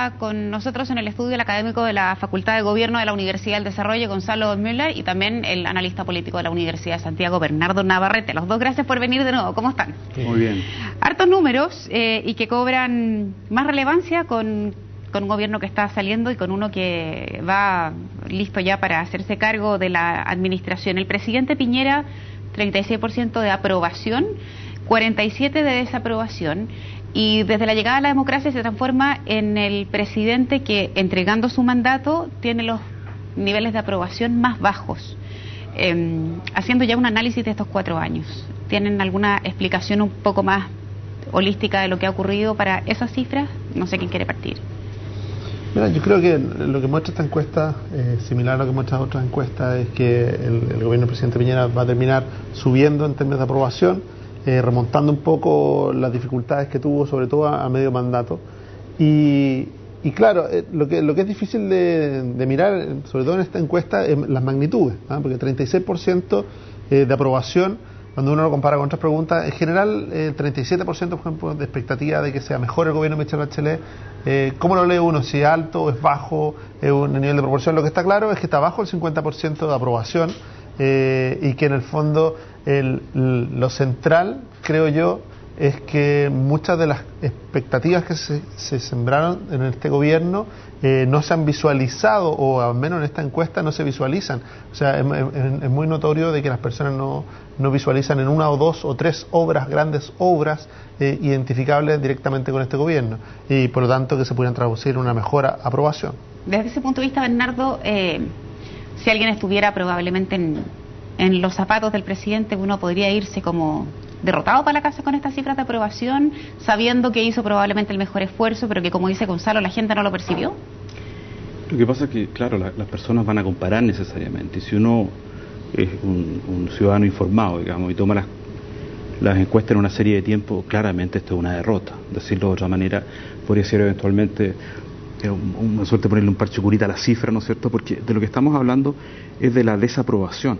está con nosotros en el estudio el académico de la Facultad de Gobierno de la Universidad del Desarrollo, Gonzalo Müller, y también el analista político de la Universidad de Santiago, Bernardo Navarrete. Los dos, gracias por venir de nuevo. ¿Cómo están? Muy bien. Hartos números y que cobran más relevancia con un gobierno que está saliendo y con uno que va listo ya para hacerse cargo de la administración. El presidente Piñera, 36% de aprobación, 47% de desaprobación, y desde la llegada a la democracia se transforma en el presidente que, entregando su mandato, tiene los niveles de aprobación más bajos. Haciendo ya un análisis de estos 4 años, ¿tienen alguna explicación un poco más holística de lo que ha ocurrido para esas cifras? No sé quién quiere partir. Mira, yo creo que lo que muestra esta encuesta, similar a lo que muestran otras encuestas, es que el gobierno del presidente Piñera va a terminar subiendo en términos de aprobación, remontando un poco las dificultades que tuvo, sobre todo a medio mandato. Y claro, lo que es difícil de mirar, sobre todo en esta encuesta, es las magnitudes, ¿ah? Porque 36% de aprobación, cuando uno lo compara con otras preguntas, en general 37%, por ejemplo, de expectativa de que sea mejor el gobierno de Michelle Bachelet. ¿Cómo lo lee uno? ¿Si es alto o es bajo? ¿Es un nivel de proporción? Lo que está claro es que está bajo el 50% de aprobación, y que en el fondo lo central, creo yo, es que muchas de las expectativas que se sembraron en este gobierno no se han visualizado, o al menos en esta encuesta no se visualizan. O sea, es muy notorio de que las personas no visualizan en 1 o 2 o 3 obras, grandes obras, identificables directamente con este gobierno, y por lo tanto que se pudieran traducir en una mejor aprobación. Desde ese punto de vista, Bernardo, si alguien estuviera probablemente en los zapatos del presidente, uno podría irse como derrotado para la casa con estas cifras de aprobación, sabiendo que hizo probablemente el mejor esfuerzo, pero que, como dice Gonzalo, la gente no lo percibió. Lo que pasa es que, claro, las personas van a comparar necesariamente. Si uno es un ciudadano informado, digamos, y toma las encuestas en una serie de tiempo, claramente esto es una derrota. Decirlo de otra manera, podría ser eventualmente una suerte de ponerle un parche curita a la cifra, ¿no es cierto? Porque de lo que estamos hablando es de la desaprobación,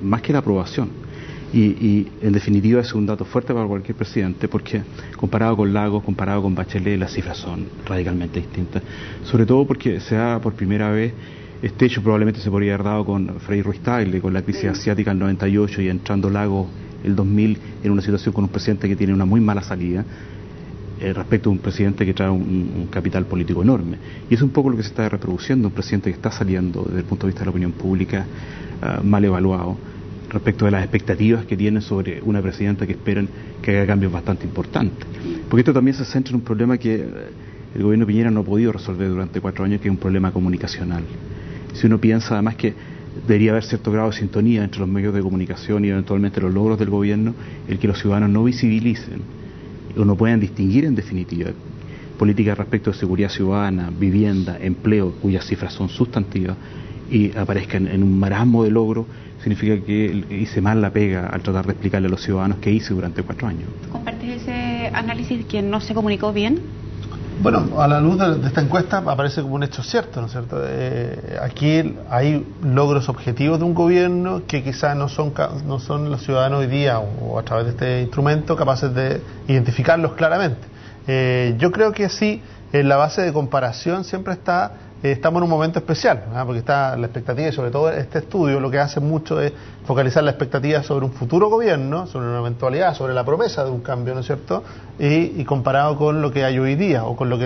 más que la aprobación. Y en definitiva es un dato fuerte para cualquier presidente, porque comparado con Lagos, comparado con Bachelet, las cifras son radicalmente distintas. Sobre todo porque se da por primera vez, este hecho probablemente se podría haber dado con Frei Ruiz-Tagle, con la crisis asiática en el 98 y entrando Lagos el 2000 en una situación con un presidente que tiene una muy mala salida, respecto a un presidente que trae un capital político enorme. Y es un poco lo que se está reproduciendo, un presidente que está saliendo desde el punto de vista de la opinión pública mal evaluado, respecto de las expectativas que tienen sobre una presidenta que esperan que haga cambios bastante importantes. Porque esto también se centra en un problema que el gobierno Piñera no ha podido resolver durante 4 años, que es un problema comunicacional. Si uno piensa además que debería haber cierto grado de sintonía entre los medios de comunicación y eventualmente los logros del gobierno, el que los ciudadanos no visibilicen o no puedan distinguir en definitiva políticas respecto de seguridad ciudadana, vivienda, empleo, cuyas cifras son sustantivas, y aparezcan en un marasmo de logro, significa que hice mal la pega al tratar de explicarle a los ciudadanos qué hice durante 4 años. ¿Compartes ese análisis que no se comunicó bien? Bueno, a la luz de esta encuesta aparece como un hecho cierto, ¿no es cierto? Aquí hay logros objetivos de un gobierno que quizás no son los ciudadanos hoy día o a través de este instrumento capaces de identificarlos claramente. Yo creo que sí, en la base de comparación siempre estamos en un momento especial, ¿no? Porque está la expectativa, y sobre todo este estudio lo que hace mucho es focalizar la expectativa sobre un futuro gobierno, sobre una eventualidad, sobre la promesa de un cambio, ¿no es cierto? Y comparado con lo que hay hoy día o con lo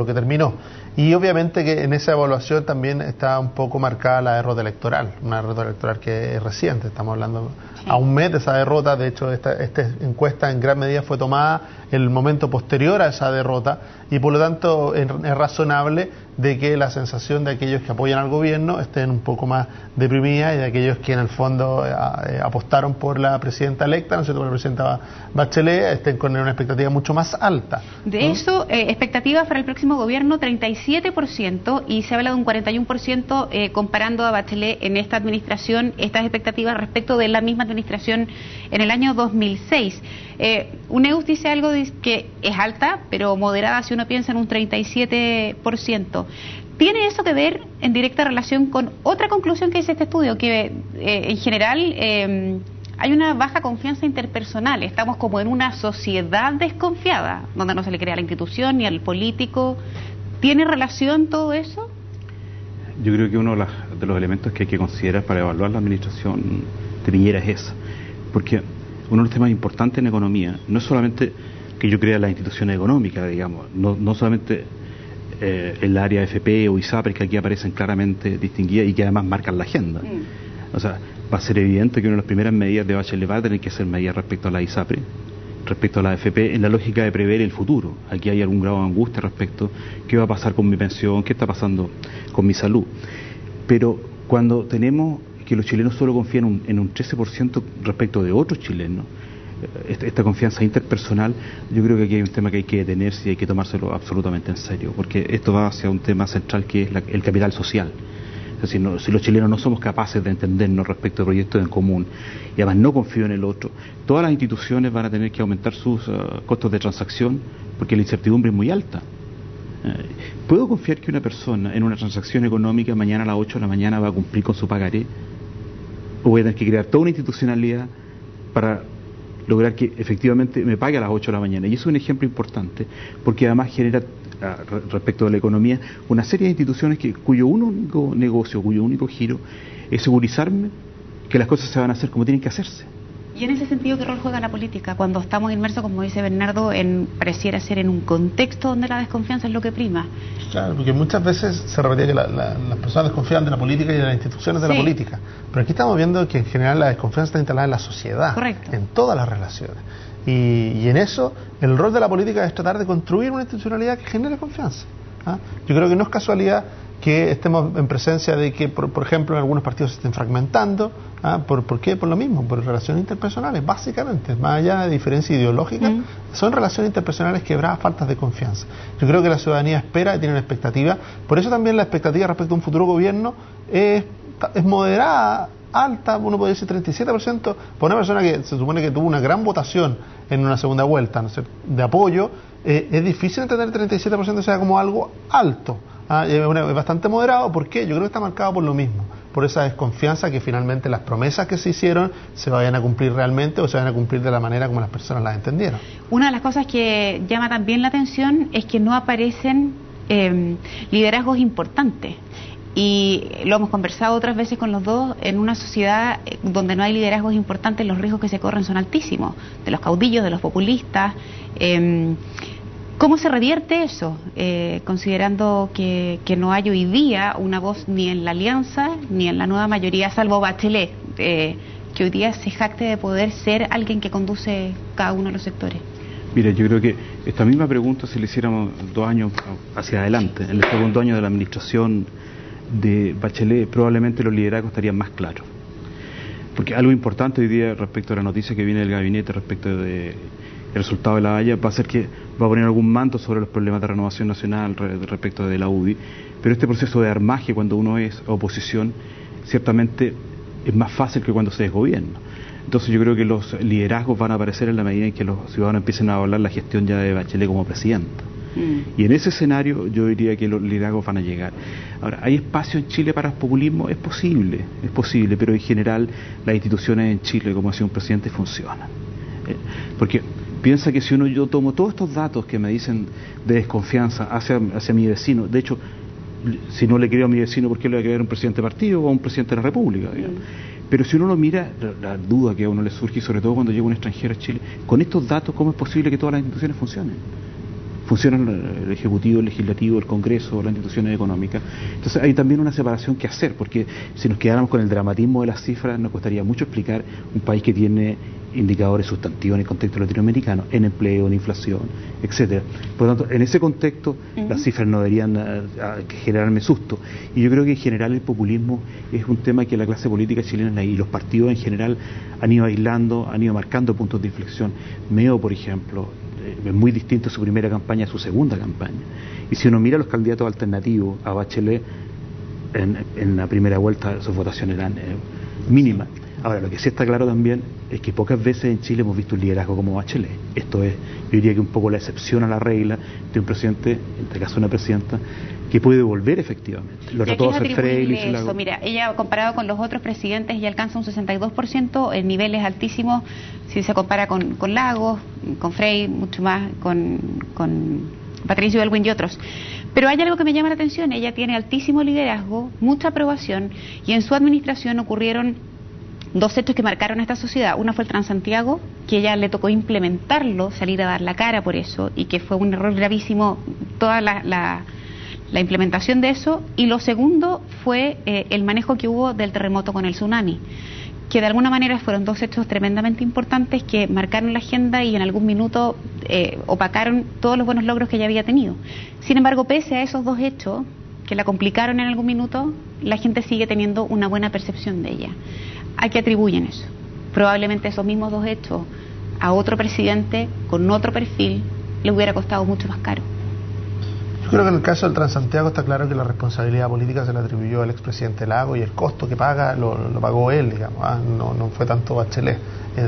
que terminó. Y obviamente que en esa evaluación también está un poco marcada la derrota electoral, una derrota electoral que es reciente, estamos hablando a un mes de esa derrota. De hecho, esta encuesta en gran medida fue tomada en el momento posterior a esa derrota, y por lo tanto es razonable de que la sensación de aquellos que apoyan al gobierno estén un poco más deprimida, y de aquellos que en el fondo apostaron por la presidenta electa, ¿no es cierto?, por la presidenta Bachelet, estén con una expectativa mucho más alta, ¿no? De eso, expectativas para el próximo gobierno 37%, y se habla de un 41% comparando a Bachelet en esta administración, estas expectativas respecto de la misma administración en el año 2006. UNEUS dice algo que es alta, pero moderada si uno piensa en un 37%. ¿Tiene eso que ver en directa relación con otra conclusión que dice este estudio? Que en general hay una baja confianza interpersonal. Estamos como en una sociedad desconfiada, donde no se le cree a la institución ni al político. ¿Tiene relación todo eso? Yo creo que uno de los elementos que hay que considerar para evaluar la administración de Piñera es esa, porque uno de los temas importantes en economía no es solamente que yo crea las instituciones económicas, digamos, no solamente el área FP o ISAPRE, que aquí aparecen claramente distinguidas y que además marcan la agenda. O sea, va a ser evidente que una de las primeras medidas de Bachelet va a tener que ser medidas respecto a la ISAPRE, respecto a la AFP, en la lógica de prever el futuro. Aquí hay algún grado de angustia respecto a qué va a pasar con mi pensión, qué está pasando con mi salud. Pero cuando tenemos que los chilenos solo confían en un 13% respecto de otros chilenos, esta confianza interpersonal, yo creo que aquí hay un tema que hay que detenerse y hay que tomárselo absolutamente en serio, porque esto va hacia un tema central que es el capital social. Es decir, si los chilenos no somos capaces de entendernos respecto a proyectos en común y además no confío en el otro, todas las instituciones van a tener que aumentar sus costos de transacción porque la incertidumbre es muy alta. ¿Puedo confiar que una persona en una transacción económica mañana a las 8 de la mañana va a cumplir con su pagaré? ¿O voy a tener que crear toda una institucionalidad para lograr que efectivamente me pague a las 8 de la mañana? Y eso es un ejemplo importante, porque además genera, respecto de la economía, una serie de instituciones cuyo único negocio, cuyo único giro es segurizarme que las cosas se van a hacer como tienen que hacerse. Y en ese sentido, ¿qué rol juega la política cuando estamos inmersos, como dice Bernardo, pareciera ser en un contexto donde la desconfianza es lo que prima? Claro, porque muchas veces se repetía que las personas desconfían de la política y de las instituciones de la política. Pero aquí estamos viendo que en general la desconfianza está instalada en la sociedad, correcto, en todas las relaciones. Y en eso, el rol de la política es tratar de construir una institucionalidad que genere confianza. Yo creo que no es casualidad que estemos en presencia de que, por ejemplo, en algunos partidos se estén fragmentando. ¿Por qué? Por lo mismo, por relaciones interpersonales, básicamente, más allá de diferencia ideológica, son relaciones interpersonales quebradas, faltas de confianza. Yo creo que la ciudadanía espera y tiene una expectativa, por eso también la expectativa respecto a un futuro gobierno es moderada, alta, uno puede decir 37%, por una persona que se supone que tuvo una gran votación en una segunda vuelta, ¿no sé?, de apoyo. Es difícil entender el 37% sea como algo alto. Es bastante moderado. ¿Por qué? Yo creo que está marcado por lo mismo, por esa desconfianza que finalmente las promesas que se hicieron se vayan a cumplir realmente o se vayan a cumplir de la manera como las personas las entendieron. Una de las cosas que llama también la atención es que no aparecen liderazgos importantes. Y lo hemos conversado otras veces con los dos, en una sociedad donde no hay liderazgos importantes, los riesgos que se corren son altísimos, de los caudillos, de los populistas. ¿Cómo se revierte eso? Considerando que no hay hoy día una voz ni en la alianza ni en la nueva mayoría, salvo Bachelet, que hoy día se jacte de poder ser alguien que conduce cada uno de los sectores. Mira, yo creo que esta misma pregunta, si le hiciéramos 2 años hacia adelante, en el segundo año de la administración de Bachelet, probablemente los liderazgos estarían más claros. Porque algo importante hoy día respecto a la noticia que viene del gabinete respecto del resultado de la Haya va a ser que va a poner algún manto sobre los problemas de renovación nacional respecto de la UDI, pero este proceso de armaje cuando uno es oposición ciertamente es más fácil que cuando se es gobierno. Entonces yo creo que los liderazgos van a aparecer en la medida en que los ciudadanos empiecen a hablar la gestión ya de Bachelet como presidenta. Y en ese escenario yo diría que los liderazgos van a llegar. Ahora, ¿hay espacio en Chile para el populismo? Es posible, pero en general las instituciones en Chile, como decía un presidente, funcionan. Porque piensa que si yo tomo todos estos datos que me dicen de desconfianza hacia mi vecino, de hecho, si no le creo a mi vecino, ¿por qué le voy a creer a un presidente de partido o a un presidente de la República? Pero si uno lo mira, la duda que a uno le surge, y sobre todo cuando llega un extranjero a Chile, con estos datos, ¿cómo es posible que todas las instituciones funcionen? Funcionan el Ejecutivo, el Legislativo, el Congreso, las instituciones económicas. Entonces hay también una separación que hacer, porque si nos quedáramos con el dramatismo de las cifras, nos costaría mucho explicar un país que tiene indicadores sustantivos en el contexto latinoamericano, en empleo, en inflación, etcétera. Por lo tanto, en ese contexto, las cifras no deberían generarme susto. Y yo creo que en general el populismo es un tema que la clase política chilena y los partidos en general han ido aislando, han ido marcando puntos de inflexión. Meo, por ejemplo, es muy distinto su primera campaña a su segunda campaña. Y si uno mira a los candidatos alternativos a Bachelet, en la primera vuelta sus votaciones eran mínimas. Ahora, lo que sí está claro también es que pocas veces en Chile hemos visto un liderazgo como Bachelet. Esto es, yo diría que un poco la excepción a la regla de un presidente, en este caso una presidenta, que puede volver efectivamente. Lo trató de hacer Frey. Mira, ella comparado con los otros presidentes, ella alcanza un 62% en niveles altísimos, si se compara con Lagos, con Frey, mucho más, con Patricio Aylwin y otros. Pero hay algo que me llama la atención, ella tiene altísimo liderazgo, mucha aprobación, y en su administración ocurrieron dos hechos que marcaron a esta sociedad. Uno fue el Transantiago, que ella le tocó implementarlo, salir a dar la cara por eso, y que fue un error gravísimo toda la implementación de eso. Y lo segundo fue el manejo que hubo del terremoto con el tsunami, que de alguna manera fueron dos hechos tremendamente importantes que marcaron la agenda y en algún minuto opacaron todos los buenos logros que ella había tenido. Sin embargo, pese a esos dos hechos que la complicaron en algún minuto, la gente sigue teniendo una buena percepción de ella. ¿A qué atribuyen eso? Probablemente esos mismos dos hechos a otro presidente con otro perfil le hubiera costado mucho más caro. Yo creo que en el caso del Transantiago está claro que la responsabilidad política se le atribuyó al expresidente Lagos y el costo que paga lo pagó él, digamos, no fue tanto Bachelet,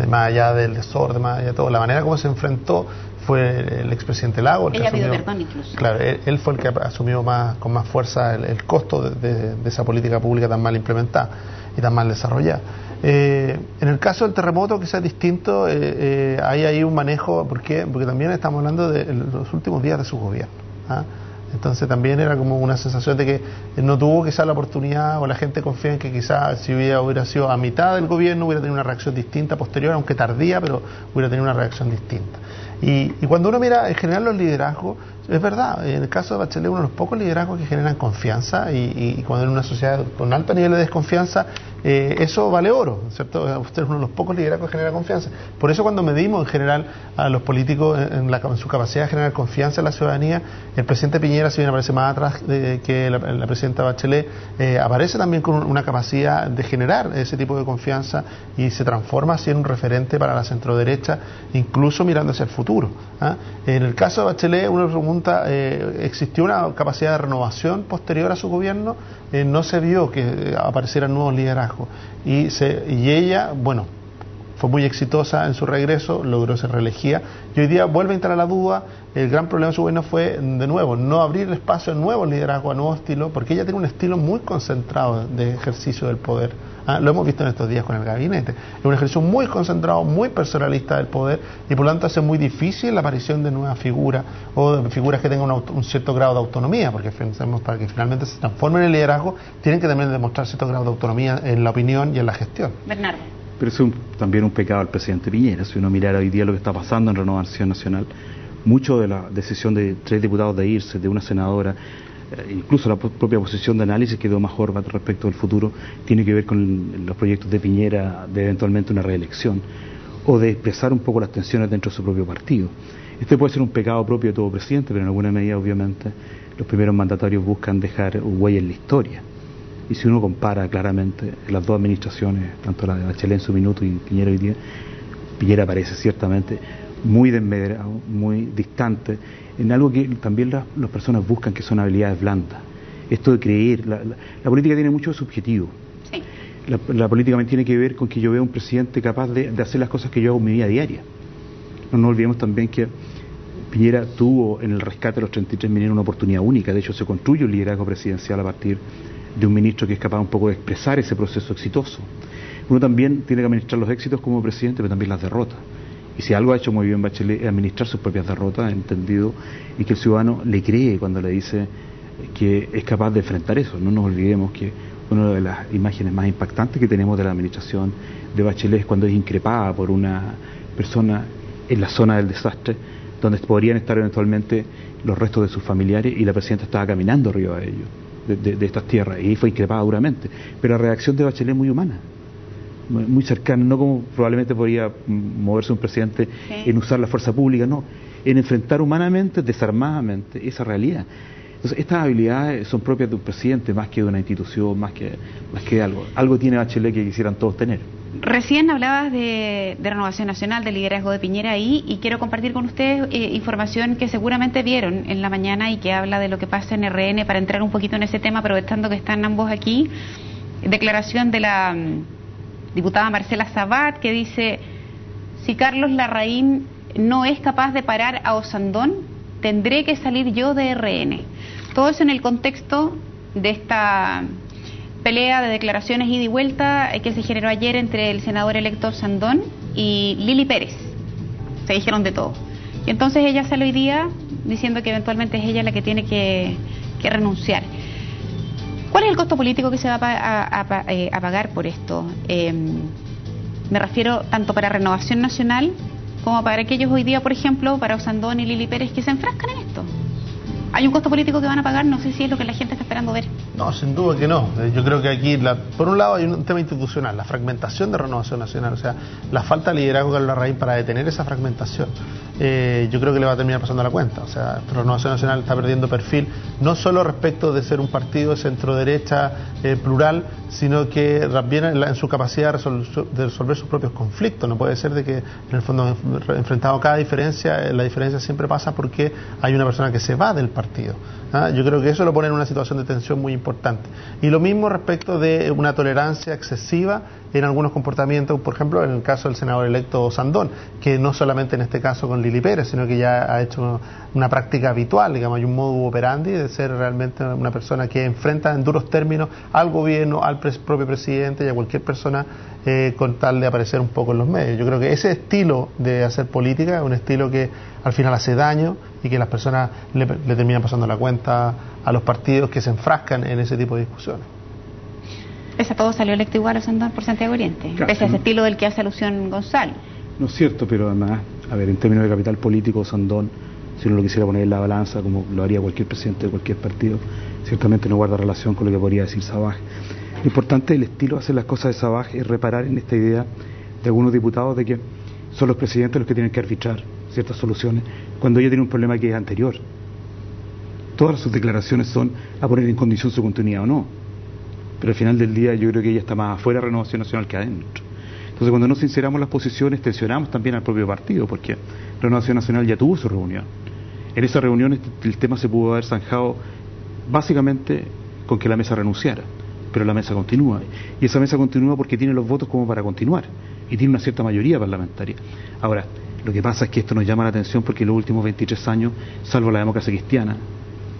más allá del desorden, más allá de todo. La manera como se enfrentó fue el expresidente Lagos. Ella pidió perdón incluso. Claro, él fue el que asumió con más fuerza el costo de esa política pública tan mal implementada y tan mal desarrollada. En el caso del terremoto quizás distinto, hay ahí un manejo, ¿por qué? Porque también estamos hablando de los últimos días de su gobierno. Entonces también era como una sensación de que no tuvo quizás la oportunidad, o la gente confía en que quizás si hubiera sido a mitad del gobierno hubiera tenido una reacción distinta posterior, aunque tardía, pero hubiera tenido una reacción distinta. Y cuando uno mira en general los liderazgos, es verdad, en el caso de Bachelet uno de los pocos liderazgos que generan confianza, y cuando en una sociedad con alto nivel de desconfianza, eso vale oro, ¿cierto? Usted es uno de los pocos liderazgos que genera confianza. Por eso cuando medimos en general a los políticos en su capacidad de generar confianza en la ciudadanía, el presidente Piñera, si bien aparece más atrás que la presidenta Bachelet, aparece también con una capacidad de generar ese tipo de confianza y se transforma así en un referente para la centroderecha, incluso mirando hacia el futuro. En el caso de Bachelet, uno pregunta, ¿existió una capacidad de renovación posterior a su gobierno? No se vio que aparecieran nuevos liderazgos y ella, bueno, fue muy exitosa en su regreso, logró ser reelegida y hoy día vuelve a entrar a la duda. El gran problema de su gobierno fue, de nuevo, no abrir el espacio a nuevos liderazgos, a nuevos estilos, porque ella tiene un estilo muy concentrado de ejercicio del poder. Lo hemos visto en estos días con el gabinete. Es un ejercicio muy concentrado, muy personalista del poder, y por lo tanto hace muy difícil la aparición de nuevas figuras o de figuras que tengan un cierto grado de autonomía, porque para que finalmente se transformen en liderazgo tienen que también demostrar cierto grado de autonomía en la opinión y en la gestión. Bernardo. Pero es también un pecado del presidente Piñera. Si uno mirara hoy día lo que está pasando en Renovación Nacional, mucho de la decisión de 3 diputados de irse, de una senadora, incluso la propia posición de análisis que dio más Horvath respecto del futuro, tiene que ver con los proyectos de Piñera de eventualmente una reelección o de expresar un poco las tensiones dentro de su propio partido. Este puede ser un pecado propio de todo presidente, pero en alguna medida obviamente los primeros mandatarios buscan dejar huella en la historia. Y si uno compara claramente las dos administraciones, tanto la de Bachelet en su minuto y Piñera hoy día, Piñera parece ciertamente muy desmedrado, muy distante, en algo que también las personas buscan, que son habilidades blandas. Esto de creer, la política tiene mucho subjetivo. Sí. La política tiene que ver con que yo vea un presidente capaz de hacer las cosas que yo hago en mi vida diaria. No nos olvidemos también que Piñera tuvo en el rescate de los 33 mineros una oportunidad única. De hecho, se construye un liderazgo presidencial a partir de un ministro que es capaz un poco de expresar ese proceso exitoso. Uno también tiene que administrar los éxitos como presidente, pero también las derrotas. Y si algo ha hecho muy bien Bachelet es administrar sus propias derrotas, entendido, y que el ciudadano le cree cuando le dice que es capaz de enfrentar eso. No nos olvidemos que una de las imágenes más impactantes que tenemos de la administración de Bachelet es cuando es increpada por una persona en la zona del desastre, donde podrían estar eventualmente los restos de sus familiares, y la presidenta estaba caminando arriba de ellos, de estas tierras, y fue increpada duramente. Pero la reacción de Bachelet es muy humana, muy cercana, no como probablemente podría moverse un presidente en usar la fuerza pública, no, en enfrentar humanamente, desarmadamente esa realidad. Entonces, estas habilidades son propias de un presidente más que de una institución, más que algo. Algo tiene Bachelet que quisieran todos tener. Recién hablabas de Renovación Nacional, del liderazgo de Piñera ahí, y quiero compartir con ustedes información que seguramente vieron en la mañana y que habla de lo que pasa en RN, para entrar un poquito en ese tema, aprovechando que están ambos aquí. Declaración de la diputada Marcela Sabat, que dice: si Carlos Larraín no es capaz de parar a Osandón, tendré que salir yo de RN. Todo eso en el contexto de esta pelea de declaraciones ida y vuelta que se generó ayer entre el senador electo Osandón y Lili Pérez. Se dijeron de todo. Y entonces ella sale hoy día diciendo que eventualmente es ella la que tiene que renunciar. ¿Cuál es el costo político que se va a pagar por esto? Me refiero tanto para Renovación Nacional como para aquellos hoy día, por ejemplo, para Osandón y Lili Pérez, que se enfrascan en esto. ¿Hay un costo político que van a pagar? No sé si es lo que la gente está esperando ver. No, sin duda que no. Yo creo que aquí, por un lado, hay un tema institucional, la fragmentación de Renovación Nacional, o sea, la falta de liderazgo de Carlos Larraín para detener esa fragmentación. Yo creo que le va a terminar pasando la cuenta. O sea, Renovación Nacional está perdiendo perfil, no solo respecto de ser un partido de centro-derecha plural, sino que también en su capacidad de resolver sus propios conflictos. No puede ser de que, en el fondo, enfrentado a cada diferencia, la diferencia siempre pasa porque hay una persona que se va del partido. Yo creo que eso lo pone en una situación de tensión muy importante. Y lo mismo respecto de una tolerancia excesiva en algunos comportamientos, por ejemplo, en el caso del senador electo Sandón, que no solamente en este caso con Lili Pérez, sino que ya ha hecho una práctica habitual, digamos, hay un modus operandi de ser realmente una persona que enfrenta en duros términos al gobierno, al propio presidente y a cualquier persona con tal de aparecer un poco en los medios. Yo creo que ese estilo de hacer política es un estilo que al final hace daño y que las personas le terminan pasando la cuenta a los partidos que se enfrascan en ese tipo de discusiones. Pese a todo salió electo igual Osandón por Santiago Oriente, claro, pese a ese estilo del que hace alusión Gonzalo. No es cierto, pero además, a ver, en términos de capital político, Osandón, si uno lo quisiera poner en la balanza, como lo haría cualquier presidente de cualquier partido, ciertamente no guarda relación con lo que podría decir Sabaj. Lo importante del estilo de hacer las cosas de Sabaj es reparar en esta idea de algunos diputados de que son los presidentes los que tienen que arbitrar ciertas soluciones, cuando ella tiene un problema que es anterior. Todas sus declaraciones son a poner en condición su continuidad o no, pero al final del día yo creo que ella está más afuera de Renovación Nacional que adentro. Entonces, cuando no sinceramos las posiciones, tensionamos también al propio partido, porque Renovación Nacional ya tuvo su reunión. En esa reunión el tema se pudo haber zanjado básicamente con que la mesa renunciara, pero la mesa continúa, y esa mesa continúa porque tiene los votos como para continuar, y tiene una cierta mayoría parlamentaria. Ahora, lo que pasa es que esto nos llama la atención porque en los últimos 23 años, salvo la democracia cristiana,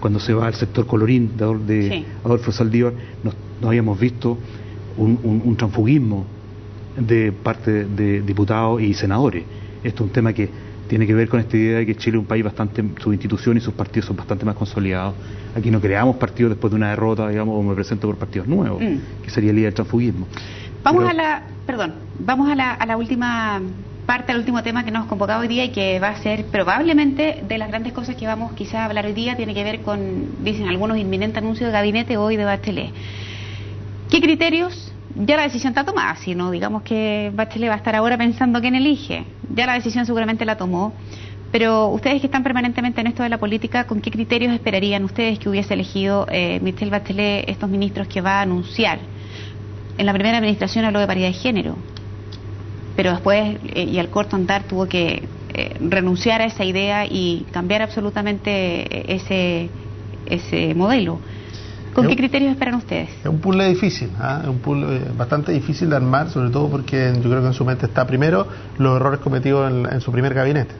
cuando se va al sector colorín de Adolfo Saldívar, no habíamos visto un transfugismo de parte de diputados y senadores. Esto es un tema que tiene que ver con esta idea de que Chile es un país bastante, sus instituciones y sus partidos son bastante más consolidados. Aquí no creamos partidos después de una derrota, digamos, o me presento por partidos nuevos, que sería el día del transfugismo. Vamos a la última parte, al último tema que nos ha convocado hoy día y que va a ser probablemente de las grandes cosas que vamos quizá a hablar hoy día, tiene que ver con, dicen algunos, inminente anuncio de gabinete hoy de Bachelet. ¿Qué criterios? Ya la decisión está tomada, si no digamos que Bachelet va a estar ahora pensando quién elige. Ya la decisión seguramente la tomó, pero ustedes que están permanentemente en esto de la política, ¿con qué criterios esperarían ustedes que hubiese elegido Michelle Bachelet estos ministros que va a anunciar? En la primera administración habló de paridad de género, pero después y al corto andar tuvo que renunciar a esa idea y cambiar absolutamente ese modelo. ¿Con qué criterios esperan ustedes? Es un puzzle difícil, es un puzzle bastante difícil de armar, sobre todo porque yo creo que en su mente está primero los errores cometidos en su primer gabinete.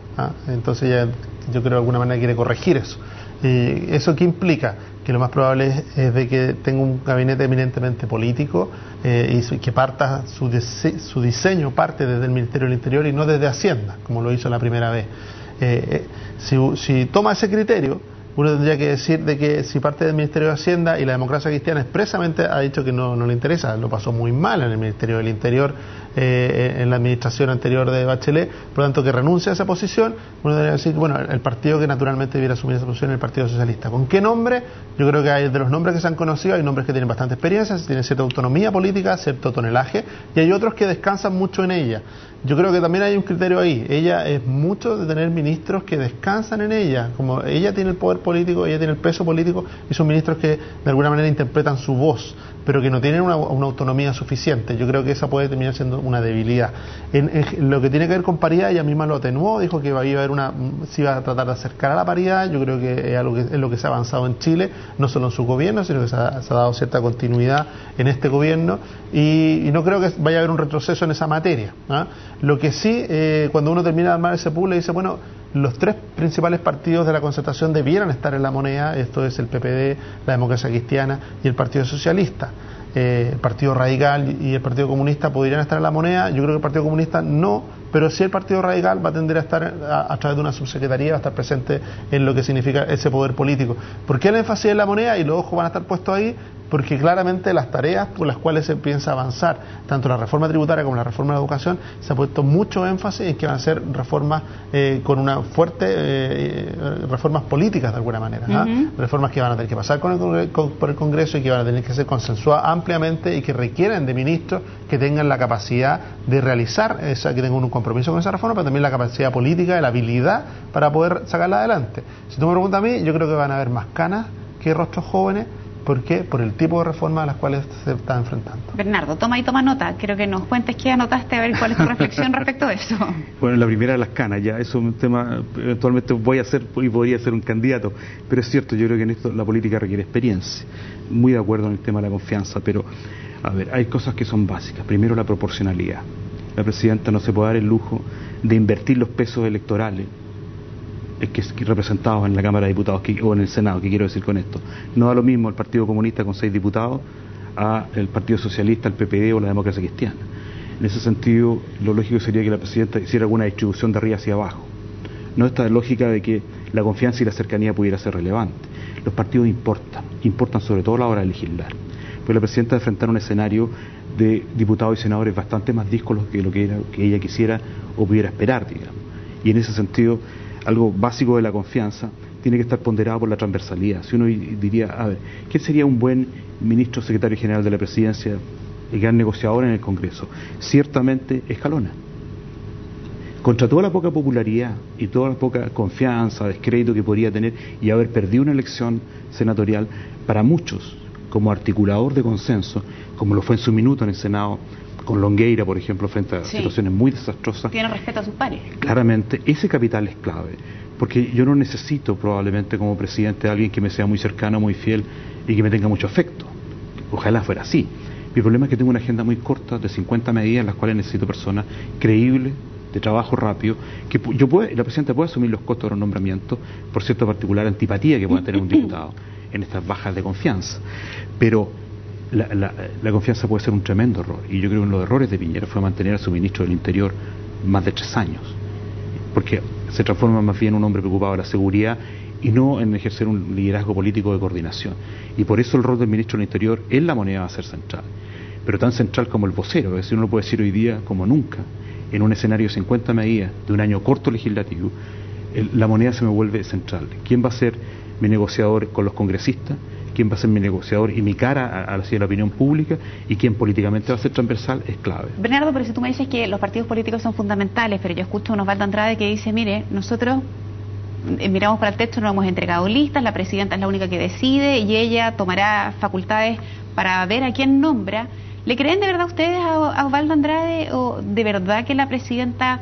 Entonces ella, yo creo de alguna manera quiere corregir eso. ¿Eso qué implica? Que lo más probable es de que tenga un gabinete eminentemente político y que parta su diseño parte desde el Ministerio del Interior y no desde Hacienda, como lo hizo la primera vez. Si toma ese criterio, uno tendría que decir de que si parte del Ministerio de Hacienda y la democracia cristiana expresamente ha dicho que no le interesa, lo pasó muy mal en el Ministerio del Interior, en la administración anterior de Bachelet, por lo tanto que renuncia a esa posición, uno debería decir, bueno, el partido que naturalmente debiera asumir esa posición es el Partido Socialista. ¿Con qué nombre? Yo creo que hay de los nombres que se han conocido, hay nombres que tienen bastante experiencia, tienen cierta autonomía política, cierto tonelaje, y hay otros que descansan mucho en ella. Yo creo que también hay un criterio ahí. Ella es mucho de tener ministros que descansan en ella. Como ella tiene el poder político, ella tiene el peso político, y son ministros que de alguna manera interpretan su voz, pero que no tienen una autonomía suficiente. Yo creo que esa puede terminar siendo una debilidad. En lo que tiene que ver con paridad, ella misma lo atenuó, dijo que se iba a tratar de acercar a la paridad. Yo creo que es lo que se ha avanzado en Chile, no solo en su gobierno, sino que se ha dado cierta continuidad en este gobierno, y no creo que vaya a haber un retroceso en esa materia. Lo que sí, cuando uno termina de armar ese puzzle, dice, bueno, los tres principales partidos de la concertación debieran estar en la moneda, esto es el PPD, la Democracia Cristiana y el Partido Socialista. el Partido Radical y el Partido Comunista podrían estar en la moneda. Yo creo que el Partido Comunista no, pero sí el Partido Radical va a tender a estar a través de una subsecretaría, va a estar presente en lo que significa ese poder político. ¿Por qué el énfasis en la moneda y los ojos van a estar puestos ahí? Porque claramente las tareas por las cuales se piensa avanzar, tanto la reforma tributaria como la reforma de la educación, se ha puesto mucho énfasis en que van a ser reformas con una fuerte, reformas políticas de alguna manera, reformas que van a tener que pasar por el Congreso y que van a tener que ser consensuadas ampliamente y que requieren de ministros que tengan la capacidad de realizar, que tengan un compromiso con esa reforma, pero también la capacidad política y la habilidad para poder sacarla adelante. Si tú me preguntas a mí, yo creo que van a haber más canas que rostros jóvenes. ¿Por qué? Por el tipo de reformas a las cuales se está enfrentando. Bernardo, toma nota. Quiero que nos cuentes qué anotaste, a ver cuál es tu reflexión respecto a eso. Bueno, la primera de las canas, ya eso es un tema, eventualmente voy a hacer y podría ser un candidato, pero es cierto, yo creo que en esto la política requiere experiencia. Muy de acuerdo en el tema de la confianza, pero a ver, hay cosas que son básicas. Primero, la proporcionalidad. La presidenta no se puede dar el lujo de invertir los pesos electorales que representados en la Cámara de Diputados o en el Senado. ¿Qué quiero decir con esto? No da lo mismo el Partido Comunista con 6 diputados a el Partido Socialista, el PPD o la Democracia Cristiana. En ese sentido, lo lógico sería que la presidenta hiciera alguna distribución de arriba hacia abajo. No esta lógica de que la confianza y la cercanía pudiera ser relevante. Los partidos importan sobre todo a la hora de legislar. Pues la presidenta de enfrentar un escenario de diputados y senadores bastante más díscolos que lo que ella quisiera o pudiera esperar, digamos. Y en ese sentido, algo básico de la confianza tiene que estar ponderado por la transversalidad. Si uno diría, a ver, ¿quién sería un buen ministro secretario general de la presidencia y gran negociador en el Congreso? Ciertamente Escalona. Contra toda la poca popularidad y toda la poca confianza, descrédito que podría tener y haber perdido una elección senatorial, para muchos, como articulador de consenso, como lo fue en su minuto en el Senado, con Longueira, por ejemplo, frente a situaciones muy desastrosas. Tiene respeto a sus pares. Claramente, ese capital es clave, porque yo no necesito probablemente como presidente a alguien que me sea muy cercano, muy fiel y que me tenga mucho afecto. Ojalá fuera así. Mi problema es que tengo una agenda muy corta de 50 medidas en las cuales necesito personas creíbles, de trabajo rápido, que la presidenta puede asumir los costos de los nombramientos por cierta particular antipatía que pueda tener un diputado en estas bajas de confianza. Pero la confianza puede ser un tremendo error, y yo creo que uno de los errores de Piñera fue mantener a su ministro del Interior más de 3 años, porque se transforma más bien en un hombre preocupado de la seguridad y no en ejercer un liderazgo político de coordinación. Y por eso el rol del ministro del Interior en la moneda va a ser central, pero tan central como el vocero. Es decir, uno puede decir hoy día como nunca, en un escenario de 50 medidas de un año corto legislativo, la moneda se me vuelve central. ¿Quién va a ser mi negociador con los congresistas? ¿Quién va a ser mi negociador y mi cara a la opinión pública? Y quién políticamente va a ser transversal es clave. Bernardo, pero si tú me dices que los partidos políticos son fundamentales, pero yo escucho a un Osvaldo Andrade que dice, mire, nosotros miramos para el texto, no hemos entregado listas, la presidenta es la única que decide y ella tomará facultades para ver a quién nombra. ¿Le creen de verdad ustedes a Osvaldo Andrade, o de verdad que la presidenta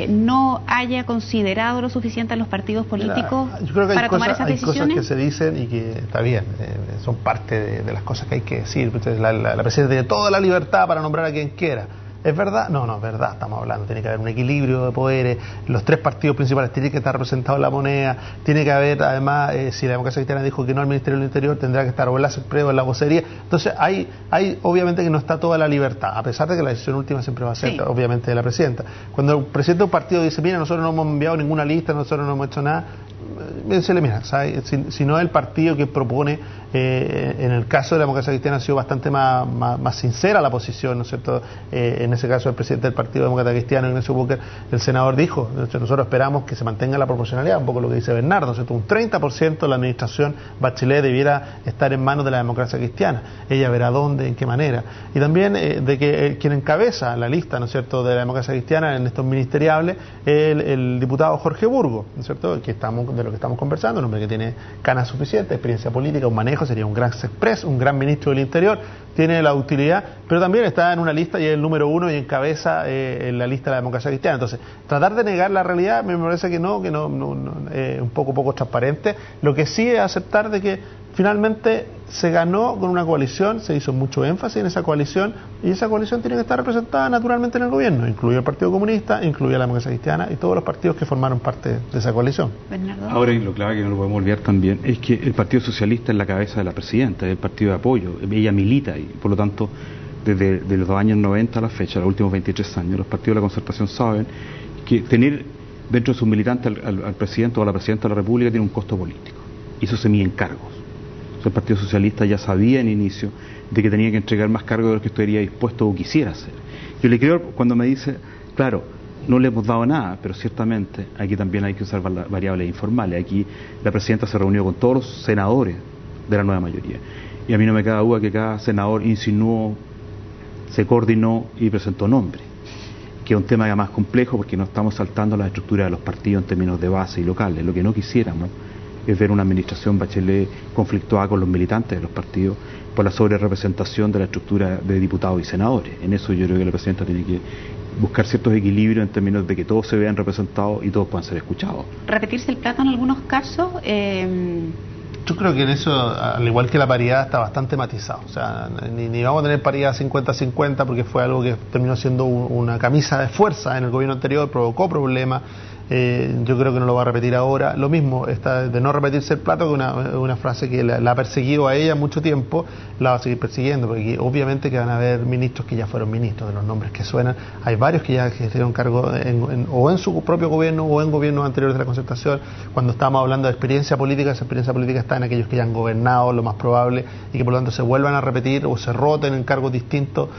no haya considerado lo suficiente a los partidos políticos para tomar esas decisiones? Hay cosas que se dicen y que está bien, son parte de las cosas que hay que decir. La presidenta tiene toda la libertad para nombrar a quien quiera. ¿Es verdad? No, es verdad, estamos hablando. Tiene que haber un equilibrio de poderes, los 3 partidos principales tienen que estar representados en la moneda, tiene que haber, además, si la Democracia Cristiana dijo que no al Ministerio del Interior, tendrá que estar o en la SECPRED o en la vocería. Entonces, hay obviamente que no está toda la libertad, a pesar de que la decisión última siempre va a ser, obviamente, de la presidenta. Cuando el presidente de un partido dice, mira, nosotros no hemos enviado ninguna lista, nosotros no hemos hecho nada, mira, si no es el partido que propone, en el caso de la Democracia Cristiana ha sido bastante más sincera la posición, ¿no es cierto? En ese caso el presidente del Partido Demócrata Cristiano, Ignacio Booker, el senador dijo, nosotros esperamos que se mantenga la proporcionalidad, un poco lo que dice Bernardo, ¿no es cierto? Un 30% de la administración Bachelet debiera estar en manos de la Democracia Cristiana. Ella verá dónde, en qué manera. Y también de que quien encabeza la lista, ¿no es cierto?, de la Democracia Cristiana en estos ministeriables, el diputado Jorge Burgos, ¿no es cierto?, de lo que estamos conversando, un hombre que tiene canas suficientes, experiencia política, un manejo, sería un gran express, un gran ministro del Interior, tiene la utilidad, pero también está en una lista y es el número 1 y encabeza en la lista de la Democracia Cristiana. Entonces, tratar de negar la realidad me parece que un poco transparente. Lo que sí es aceptar de que finalmente se ganó con una coalición, se hizo mucho énfasis en esa coalición, y esa coalición tiene que estar representada naturalmente en el gobierno, incluye el Partido Comunista, incluye la Democracia Cristiana y todos los partidos que formaron parte de esa coalición. Bernardo. Ahora, y lo clave que no lo podemos olvidar también es que el Partido Socialista es la cabeza de la presidenta, es el partido de apoyo, ella milita, y por lo tanto desde los años 90 a la fecha, los últimos 23 años, los partidos de la Concertación saben que tener dentro de sus militantes al presidente o a la presidenta de la República tiene un costo político, y eso se mide en cargos. O sea, el Partido Socialista ya sabía en inicio de que tenía que entregar más cargos de los que estaría dispuesto o quisiera hacer. Yo le creo cuando me dice, claro, no le hemos dado nada, pero ciertamente aquí también hay que usar variables informales. Aquí la presidenta se reunió con todos los senadores de la nueva mayoría, y a mí no me queda duda que cada senador insinuó, se coordinó y presentó nombres, que es un tema ya más complejo porque no estamos saltando la estructura de los partidos en términos de base y locales. Lo que no quisiéramos es ver una administración Bachelet conflictuada con los militantes de los partidos por la sobrerepresentación de la estructura de diputados y senadores. En eso yo creo que la presidenta tiene que buscar ciertos equilibrios en términos de que todos se vean representados y todos puedan ser escuchados. ¿Repetirse el plato en algunos casos? Yo creo que en eso, al igual que la paridad, está bastante matizado. O sea, ni vamos a tener paridad 50-50 porque fue algo que terminó siendo una camisa de fuerza en el gobierno anterior, provocó problemas. Yo creo que no lo va a repetir ahora. Lo mismo, esta de no repetirse el plato, que una frase que la ha perseguido a ella mucho tiempo, la va a seguir persiguiendo, porque obviamente que van a haber ministros que ya fueron ministros, de los nombres que suenan. Hay varios que ya ejercieron cargo o en su propio gobierno o en gobiernos anteriores de la Concertación. Cuando estábamos hablando de experiencia política, esa experiencia política está en aquellos que ya han gobernado, lo más probable, y que por lo tanto se vuelvan a repetir o se roten en cargos distintos.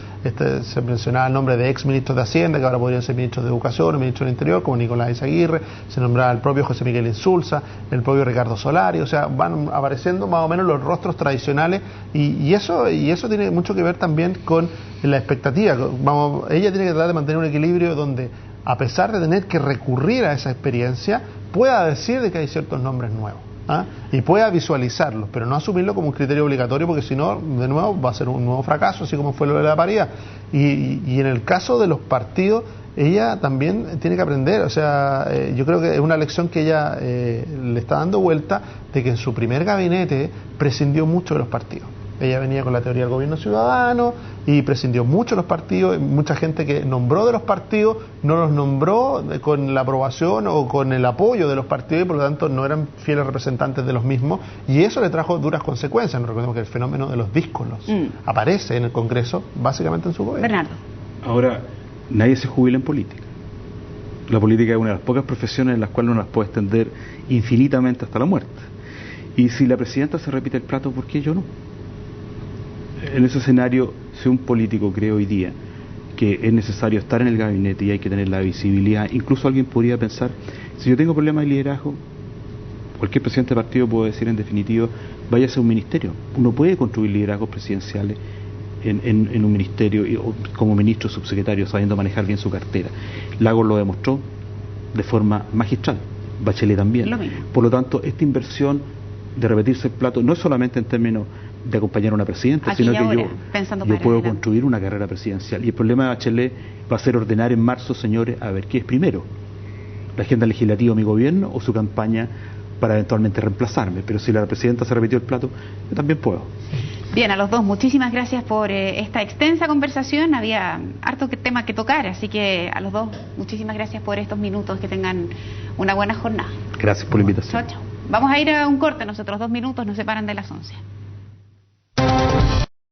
Se mencionaba el nombre de ex ministros de Hacienda, que ahora podrían ser ministros de Educación o ministros del Interior, como Nicolás Izaguirre. Se nombraba el propio José Miguel Insulza, el propio Ricardo Solari. O sea, van apareciendo más o menos los rostros tradicionales, y eso tiene mucho que ver también con la expectativa. Ella tiene que tratar de mantener un equilibrio donde, a pesar de tener que recurrir a esa experiencia, pueda decir de que hay ciertos nombres nuevos, y pueda visualizarlos, pero no asumirlo como un criterio obligatorio, porque si no, de nuevo, va a ser un nuevo fracaso, así como fue lo de la paridad. Y en el caso de los partidos, ella también tiene que aprender. O sea, yo creo que es una lección que ella le está dando vuelta, de que en su primer gabinete prescindió mucho de los partidos. Ella venía con la teoría del gobierno ciudadano y prescindió mucho de los partidos. Mucha gente que nombró de los partidos no los nombró con la aprobación o con el apoyo de los partidos, y por lo tanto no eran fieles representantes de los mismos, y eso le trajo duras consecuencias. Nos recordemos que el fenómeno de los díscolos aparece en el Congreso básicamente en su gobierno. Bernardo. Ahora, nadie se jubila en política. La política es una de las pocas profesiones en las cuales uno las puede extender infinitamente hasta la muerte. Y si la presidenta se repite el plato, ¿por qué yo no? En ese escenario, si un político cree hoy día que es necesario estar en el gabinete y hay que tener la visibilidad, incluso alguien podría pensar, si yo tengo problemas de liderazgo, cualquier presidente de partido puede decir en definitivo, váyase a un ministerio. Uno puede construir liderazgos presidenciales en un ministerio, como ministro, subsecretario, sabiendo manejar bien su cartera. Lagos lo demostró de forma magistral, Bachelet también. Por lo tanto, esta inversión de repetirse el plato no es solamente en términos de acompañar a una presidenta, aquí sino que ahora, yo puedo construir una carrera presidencial. Y el problema de Bachelet va a ser ordenar en marzo, señores, a ver qué es primero: la agenda legislativa de mi gobierno o su campaña para eventualmente reemplazarme. Pero si la presidenta se repitió el plato, yo también puedo. Bien, a los dos, muchísimas gracias por esta extensa conversación. Había harto tema que tocar, así que a los dos, muchísimas gracias por estos minutos. Que tengan una buena jornada. Gracias por la invitación. Chao, chao. Vamos a ir a un corte, nosotros 2 minutos nos separan de las 11.